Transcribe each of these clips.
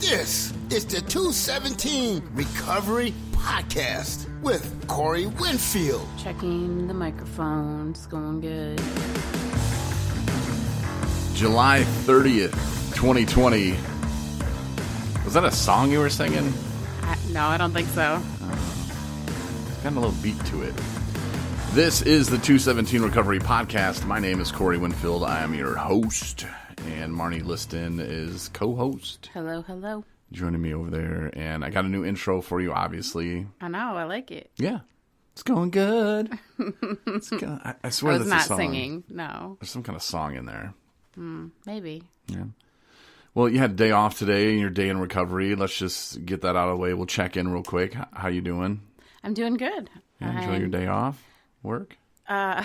This is the 217 Recovery Podcast with Corey Winfield. Checking the microphone. It's going good. July 30th, 2020. Was that a song you were singing? No, I don't think so. It's got a little beat to it. This is the 217 Recovery Podcast. My name is Corey Winfield. I am your host. And Marnie Liston is co-host. Hello, hello. Joining me over there. And I got a new intro for you, obviously. I know, I like it. Yeah. It's going good. I swear I that's was a not song. singing, no. There's some kind of song in there. Maybe. Yeah. Well, you had a day off today and your day in recovery. Let's just get that out of the way. We'll check in real quick. How you doing? I'm doing good. Yeah, enjoy your day off? Work? Well,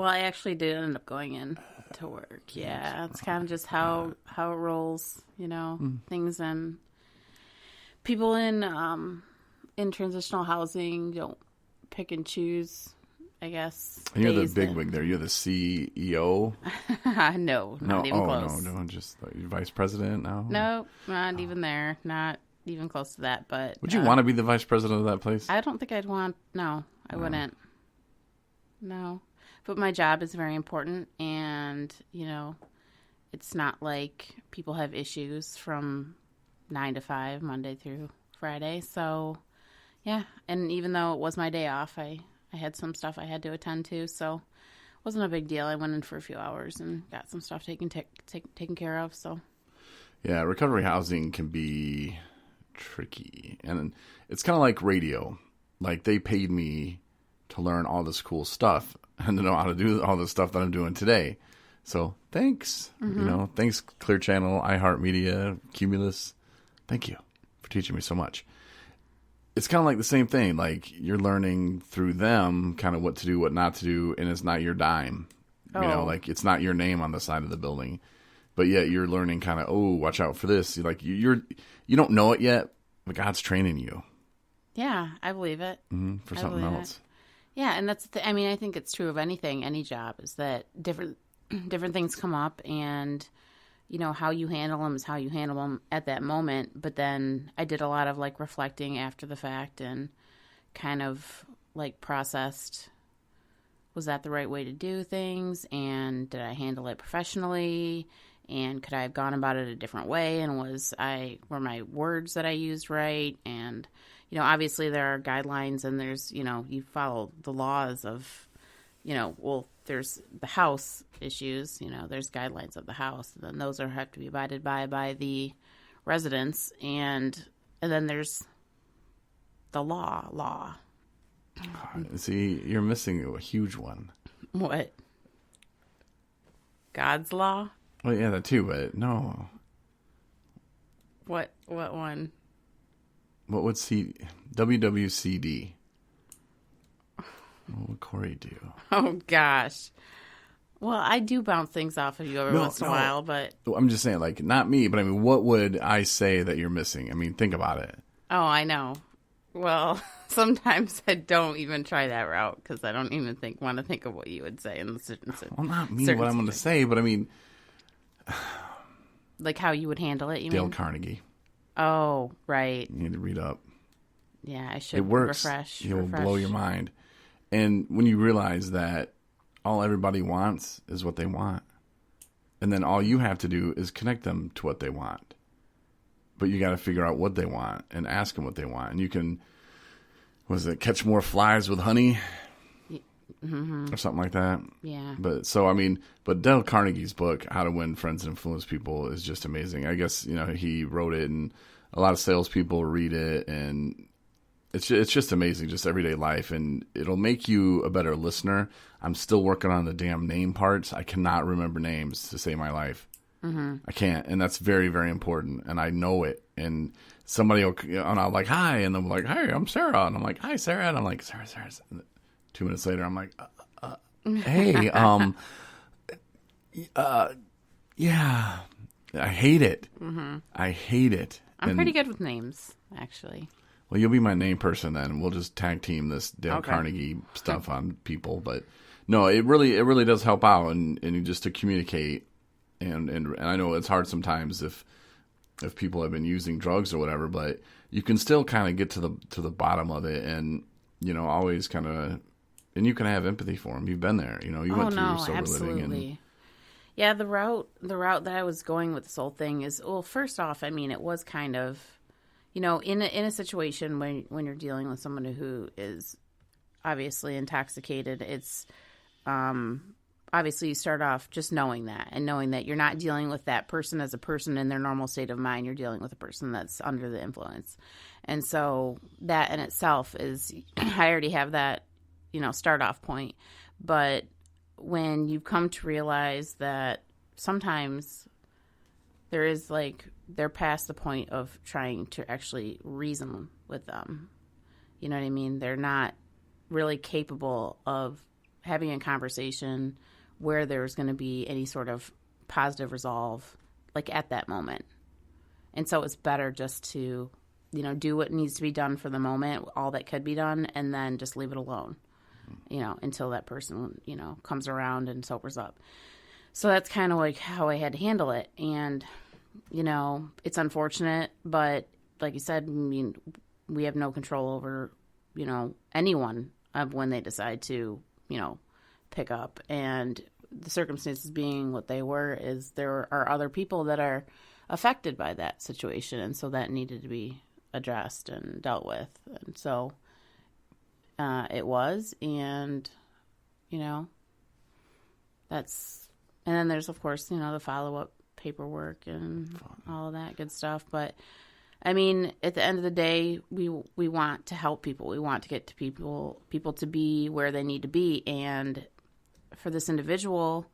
I actually did end up going in to work. Yeah, it's kind of just how it rolls, you know. Things and people in transitional housing don't pick and choose, I guess. And you're the bigwig there. You're the CEO? No, not even close. No, just like vice president now? No, not even there. Not even close to that. But would you want to be the vice president of that place? I don't think I'd want. No, I wouldn't. No, but my job is very important, and you know, it's not like people have issues from 9 to 5, Monday through Friday. So, yeah, and even though it was my day off, I had some stuff I had to attend to, so it wasn't a big deal. I went in for a few hours and got some stuff taken care of. So, yeah, recovery housing can be tricky, and it's kind of like radio. Like they paid me to learn all this cool stuff and to know how to do all the stuff that I'm doing today. So thanks, thanks Clear Channel, iHeartMedia, Cumulus. Thank you for teaching me so much. It's kind of like the same thing. Like you're learning through them kind of what to do, what not to do, and it's not your dime. You know, like it's not your name on the side of the building, but yet you're learning kind of, watch out for this. Like you don't know it yet, but God's training you. Yeah, I believe it. For something else. Yeah, and that's I mean, I think it's true of anything, any job, is that different things come up, and you know, how you handle them is how you handle them at that moment. But then I did a lot of like reflecting after the fact and kind of like processed, was that the right way to do things? And did I handle it professionally? And could I have gone about it a different way? And were my words that I used right? And, you know, obviously there are guidelines and there's, you know, you follow the laws of, you know, well, there's the house issues, you know, there's guidelines of the house, and then those have to be abided by the residents, and then there's the law. See, you're missing a huge one. What? God's law? Well, yeah, that too, but no. What one? What would WWCD? What would Corey do? Oh, gosh. Well, I do bounce things off of you every once in a while, but... I'm just saying, like, not me, but I mean, what would I say that you're missing? I mean, think about it. Oh, I know. Well, sometimes I don't even try that route because I don't even want to think of what you would say in the certain Well, not me, what I'm going to say, but I mean... Like how you would handle it, you Dale mean? Carnegie. Oh, right. You need to read up. Yeah, I should. It works. It will blow your mind. And when you realize that all everybody wants is what they want, and then all you have to do is connect them to what they want. But you got to figure out what they want and ask them what they want. And you can, catch more flies with honey? Or something like that. Yeah. But Dale Carnegie's book, How to Win Friends and Influence People, is just amazing. I guess, you know, he wrote it and a lot of salespeople read it, and it's just amazing, just everyday life, and it'll make you a better listener. I'm still working on the damn name parts. I cannot remember names to save my life. I can't, and that's very, very important, and I know it. And somebody will, and I'm like, hi, and I'm like, hi, I'm Sarah, and I'm like, hi, Sarah, and I'm like, Sarah. 2 minutes later, I'm like, hey, yeah, I hate it. I hate it. I'm pretty good with names, actually. Well, you'll be my name person then. We'll just tag team this Dale Carnegie stuff on people. But no, it really does help out, and just to communicate. And I know it's hard sometimes if if people have been using drugs or whatever, but you can still kind of get to the bottom of it, and always kind of, and you can have empathy for them. You've been there, you went through sober absolutely. living. And yeah, the route that I was going with this whole thing is, well, first off, I mean, it was kind of, in a situation when you're dealing with someone who is obviously intoxicated, it's obviously you start off just knowing that you're not dealing with that person as a person in their normal state of mind. You're dealing with a person that's under the influence. And so that in itself is, I already have that, start off point. But when you come to realize that sometimes there is they're past the point of trying to actually reason with them. You know what I mean? They're not really capable of having a conversation where there's going to be any sort of positive resolve, at that moment. And so it's better just to, do what needs to be done for the moment, all that could be done, and then just leave it alone, until that person, comes around and sobers up. So that's kind of how I had to handle it. And, it's unfortunate, but like you said, I mean, we have no control over, anyone of when they decide to, pick up. And the circumstances being what they were, is there are other people that are affected by that situation. And so that needed to be addressed and dealt with. And so it was, and, that's, and then there's, of course, the follow-up paperwork and all of that good stuff. But I mean, at the end of the day, we want to help people. We want to get to people to be where they need to be. And for this individual,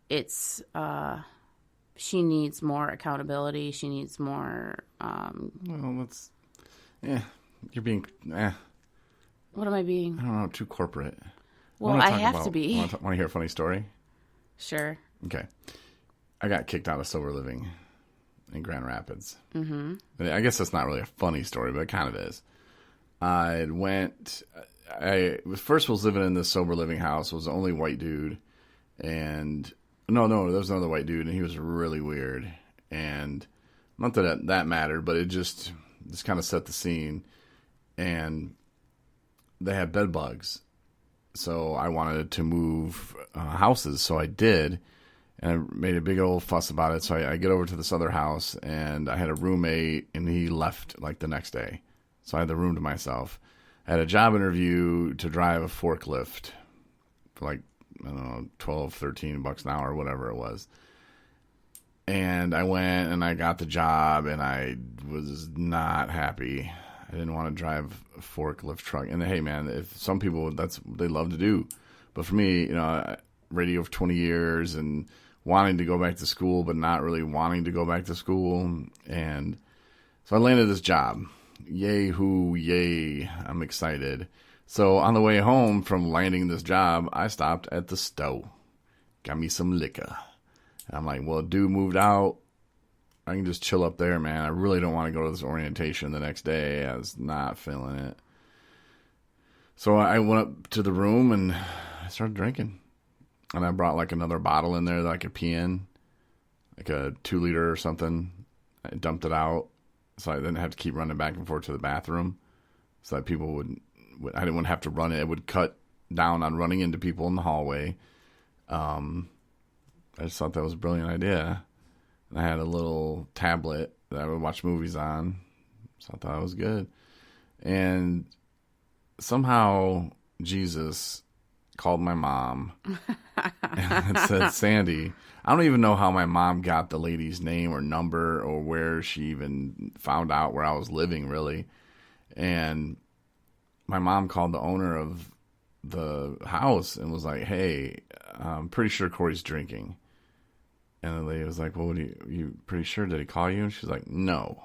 it's she needs more accountability. She needs more. Well, you're being. What am I being? I don't know. Too corporate. Well, I have to be. Want to hear a funny story? Sure. Okay. I got kicked out of sober living in Grand Rapids. Mm-hmm. I guess that's not really a funny story, but it kind of is. I first was living in this sober living house. Was the only white dude, and no, there was another white dude, and he was really weird. And not that mattered, but it just kind of set the scene. And they had bed bugs, so I wanted to move houses, so I did. And I made a big old fuss about it. So I get over to this other house, and I had a roommate, and he left the next day. So I had the room to myself. I had a job interview to drive a forklift for I don't know, $12, $13 an hour, or whatever it was. And I went and I got the job, and I was not happy. I didn't want to drive a forklift truck. And hey, man, if some people, that's what they love to do. But for me, radio for 20 years and wanting to go back to school, but not really wanting to go back to school. And so I landed this job. Yay, I'm excited. So on the way home from landing this job, I stopped at the Stowe. Got me some liquor. And I'm like, well, dude moved out. I can just chill up there, man. I really don't want to go to this orientation the next day. I was not feeling it. So I went up to the room and I started drinking. And I brought another bottle in there that I could pee in, a 2-liter or something. I dumped it out so I didn't have to keep running back and forth to the bathroom, so that people I didn't have to run it. It would cut down on running into people in the hallway. I just thought that was a brilliant idea. And I had a little tablet that I would watch movies on, so I thought it was good. And somehow Jesus called my mom and said, Sandy. I don't even know how my mom got the lady's name or number or where she even found out where I was living, really. And my mom called the owner of the house and was like, hey, I'm pretty sure Corey's drinking. And the lady was like, well, you pretty sure? Did he call you? And she's like, no.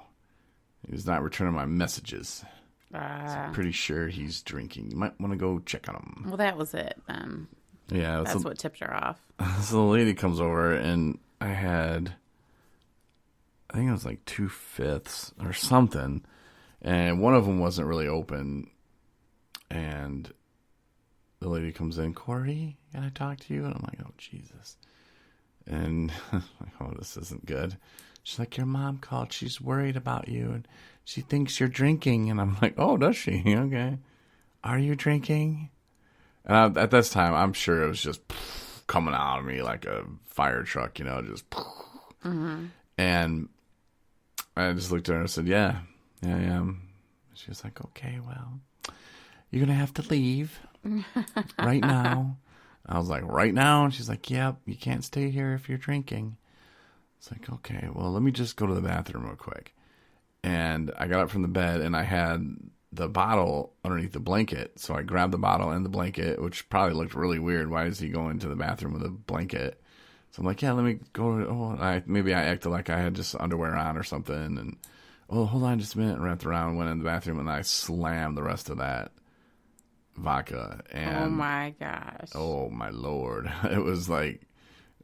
He's not returning my messages. So I'm pretty sure he's drinking. You might want to go check on him. Well, that was it then. Yeah. That's what tipped her off. So the lady comes over, and I think it was 2/5 or something. And one of them wasn't really open. And the lady comes in, Corey, can I talk to you? And I'm like, oh, Jesus. And I'm like, oh, this isn't good. She's like, your mom called. She's worried about you, and she thinks you're drinking. And I'm like, oh, does she? Okay. Are you drinking? And at this time, I'm sure it was just coming out of me like a fire truck, just. Mm-hmm. And I just looked at her and said, yeah, I am. She was like, okay, well, you're going to have to leave right now. I was like, right now? And she's like, yep, you can't stay here if you're drinking. It's like, okay, well, let me just go to the bathroom real quick. And I got up from the bed, and I had the bottle underneath the blanket. So I grabbed the bottle and the blanket, which probably looked really weird. Why is he going to the bathroom with a blanket? So I'm like, yeah, let me go. Maybe I acted like I had just underwear on or something. And, hold on just a minute. And wrapped around, went in the bathroom, and I slammed the rest of that vodka. And, oh, my gosh. Oh, my Lord. It was like,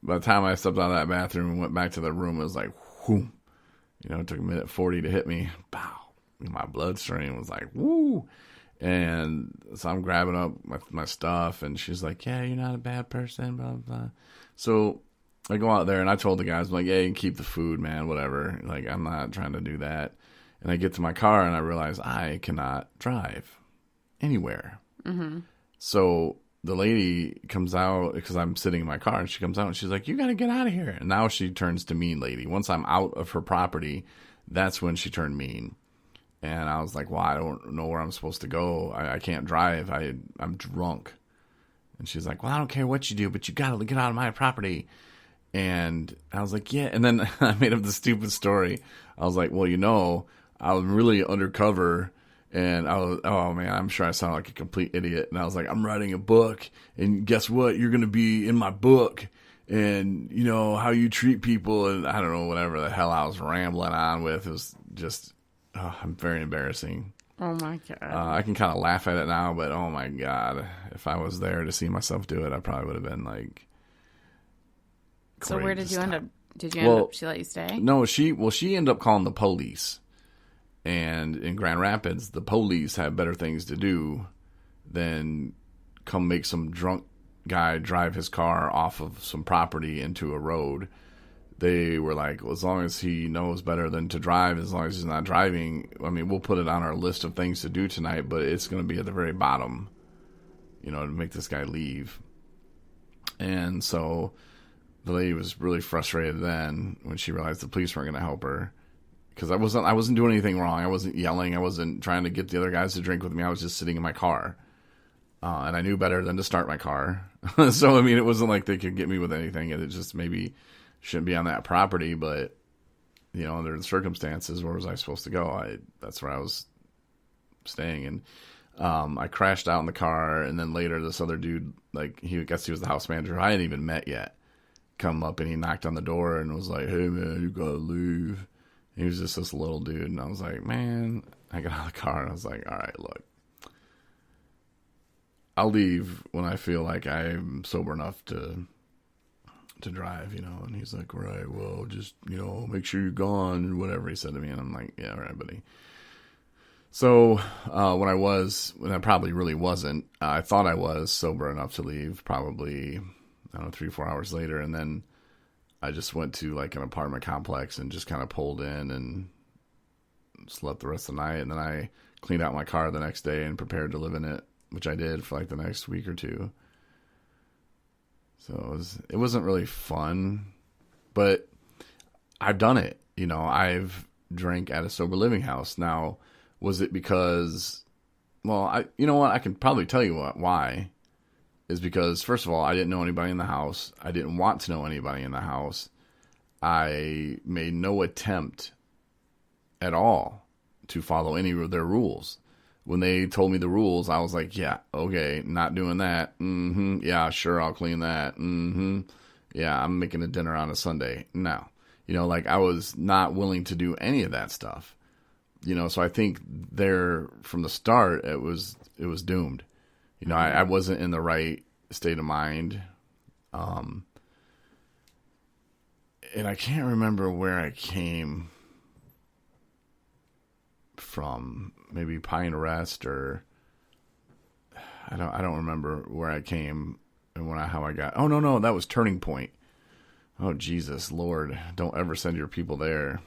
by the time I stepped out of that bathroom and went back to the room, it was like, whoo. It took a minute 40 to hit me. Pow. My bloodstream was like, woo. And so I'm grabbing up my stuff, and she's like, yeah, you're not a bad person, blah, blah. So I go out there, and I told the guys, I'm like, yeah, you can keep the food, man, whatever. Like, I'm not trying to do that. And I get to my car, and I realize I cannot drive anywhere. Mm-hmm. So the lady comes out, because I'm sitting in my car, and she comes out, and she's like, you got to get out of here. And now she turns to mean lady. Once I'm out of her property, that's when she turned mean. And I was like, well, I don't know where I'm supposed to go. I can't drive. I'm drunk. And she's like, well, I don't care what you do, but you got to get out of my property. And I was like, yeah. And then I made up the stupid story. I was like, well, I was really undercover. And I was, oh, man, I'm sure I sound like a complete idiot. And I was like, I'm writing a book. And guess what? You're going to be in my book. And, how you treat people. And I don't know, whatever the hell I was rambling on with. It was just... I'm very embarrassing. Oh, my God. I can kind of laugh at it now, but oh, my God. If I was there to see myself do it, I probably would have been like... So where did you end up? Did you end up... She let you stay? No, she ended up calling the police. And in Grand Rapids, the police have better things to do than come make some drunk guy drive his car off of some property into a road. They were like, well, as long as he knows better than to drive, as long as he's not driving, I mean, we'll put it on our list of things to do tonight, but it's going to be at the very bottom, to make this guy leave. And so the lady was really frustrated then when she realized the police weren't going to help her, because I wasn't doing anything wrong. I wasn't yelling. I wasn't trying to get the other guys to drink with me. I was just sitting in my car. And I knew better than to start my car. So, I mean, it wasn't like they could get me with anything. It just maybe... shouldn't be on that property, but under the circumstances, where was I supposed to go? That's where I was staying, and I crashed out in the car, and then later this other dude, like he was the house manager I hadn't even met yet, come up and he knocked on the door and was like, hey man, you gotta leave. He was just this little dude, and I was like, man, I got out of the car and I was like, all right, look, I'll leave when I feel like I'm sober enough to drive, and he's like, right, well, just, make sure you're gone, and whatever he said to me, and I'm like, yeah, all right, buddy. So, when I probably really wasn't, I thought I was sober enough to leave, probably, 3-4 hours later, and then I just went to, like, an apartment complex and just kind of pulled in and slept the rest of the night, and then I cleaned out my car the next day and prepared to live in it, which I did for, like, the next week or two. So it wasn't really fun, but I've done it. I've drank at a sober living house. Now, was it because, well, I can probably tell you why. Is because, first of all, I didn't know anybody in the house. I didn't want to know anybody in the house. I made no attempt at all to follow any of their rules. When they told me the rules, I was like, yeah, okay, not doing that. Mm-hmm. Yeah, sure, I'll clean that. Mm-hmm. Yeah, I'm making a dinner on a Sunday. No. I was not willing to do any of that stuff. So I think there, from the start, it was doomed. I wasn't in the right state of mind. And I can't remember where I came from. Maybe Pine Rest, or I don't remember where I came and how I got. Oh no, that was Turning Point. Oh, Jesus, Lord, don't ever send your people there.